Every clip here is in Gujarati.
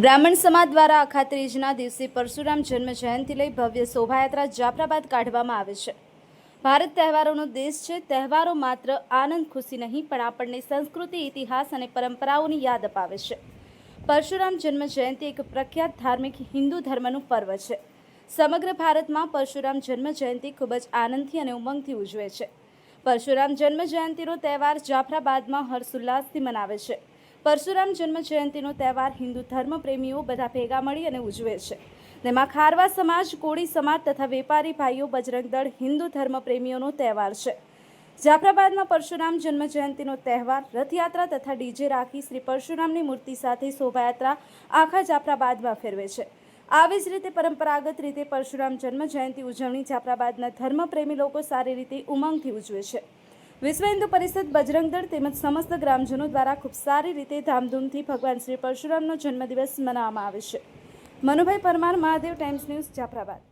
બ્રાહ્મણ સમાજ દ્વારા અખાત્રીજના દિવસે પરશુરામ જન્મ જયંતિ લઈ ભવ્ય શોભાયાત્રા જાફરાબાદ કાઢવામાં આવે છે। ભારત તહેવારોનો દેશ છે। તહેવારો માત્ર આનંદ ખુશી નહીં પણ આપણને સંસ્કૃતિ, ઇતિહાસ અને પરંપરાઓની યાદ અપાવે છે। પરશુરામ જન્મ જયંતિ એક પ્રખ્યાત ધાર્મિક હિન્દુ ધર્મનું પર્વ છે। સમગ્ર ભારતમાં પરશુરામ જન્મ જયંતિ ખૂબ જ આનંદથી અને ઉમંગથી ઉજવે છે। પરશુરામ જન્મ જયંતિનો તહેવાર જાફરાબાદમાં હર્ષોલ્લાસથી મનાવે છે। પરશુરામ જન્મ જયંતિનો તહેવાર હિન્દુ ધર્મ પ્રેમીઓ બધા ભેગા મળી અને ઉજવે છે। તેમાં ખારવા સમાજ, કોળી સમાજ તથા વેપારી ભાઈઓ, બજરંગ દળ હિન્દુ ધર્મ પ્રેમીઓનો તહેવાર છે। જાફરાબાદમાં પરશુરામ જન્મ જયંતિનો તહેવાર રથયાત્રા તથા ડીજે રાખી શ્રી પરશુરામની મૂર્તિ સાથે શોભાયાત્રા આખા જાફરાબાદમાં ફેરવે છે। આવી જ રીતે પરંપરાગત રીતે પરશુરામ જન્મ જયંતિ ઉજવણી જાફરાબાદના ધર્મપ્રેમી લોકો સારી રીતે ઉમંગથી ઉજવે છે। વિશ્વ હિન્દુ પરિષદ, બજરંગ દળ તેમજ સમસ્ત ગ્રામજનો દ્વારા ખૂબ સારી રીતે ધામધૂમથી ભગવાન શ્રી પરશુરામનો જન્મદિવસ મનાવવામાં આવે છે। Manubhai Parmar, Mahadev Times News, Jafarabad.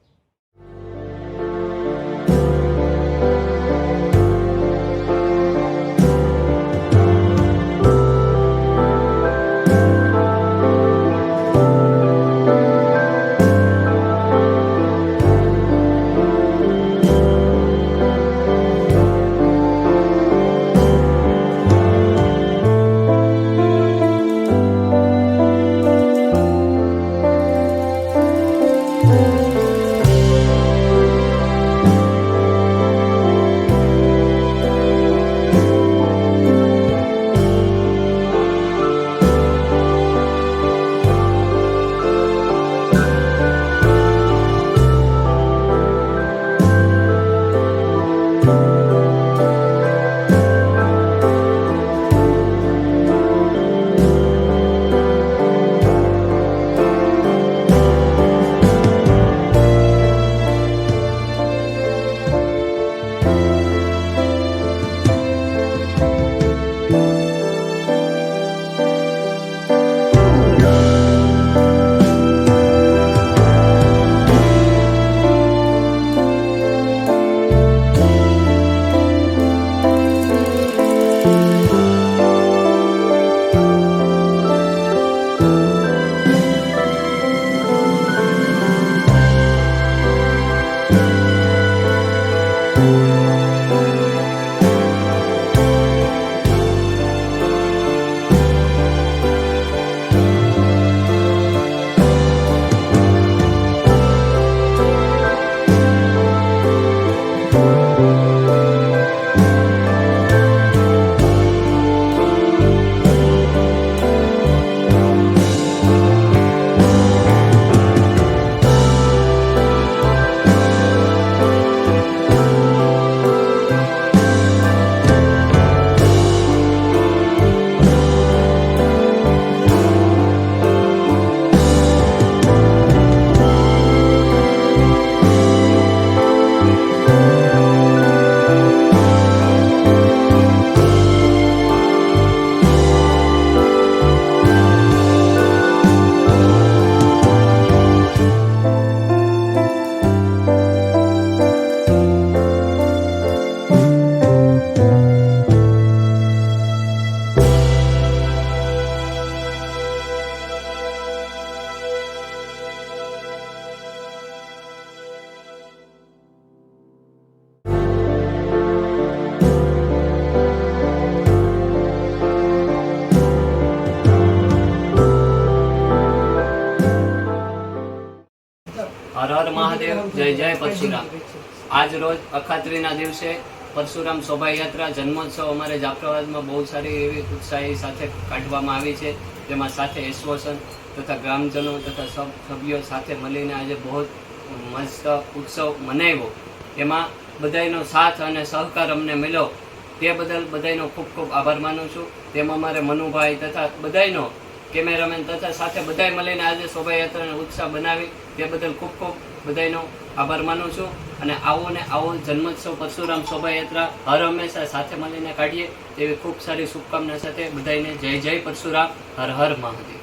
હર હર મહાદેવ, જય જય પરશુરામ। આજ રોજ અખાત્રીના દિવસે પરશુરામ શોભાયાત્રા જન્મોત્સવ અમારે જાફરાબાદમાં બહુ સારી એવી ઉત્સાહી સાથે કાઢવામાં આવી છે। તેમાં સાથે એસોસિએશન તથા ગ્રામજનો તથા સબ સભ્યો સાથે મળીને આજે બહુ મસ્ત ઉત્સવ મનાવ્યો। એમાં બધાનો સાથ અને સહકાર અમને મળ્યો, તે બદલ બધાનો ખૂબ ખૂબ આભાર માનું છું। તેમાં અમારે મનુભાઈ તથા બધાનો કેમેરામેન તથા સાથે બધા મળીને આજે શોભાયાત્રાનો ઉત્સાહ બનાવી, તે બદલ ખૂબ ખૂબ બધાનો આભાર માનું છું। અને આવો જન્મોત્સવ પરશુરામ શોભાયાત્રા હર હંમેશા સાથે મળીને કાઢીએ તેવી ખૂબ સારી શુભકામના સાથે બધાને જય જય પરશુરામ, હર હર મહાદેવ।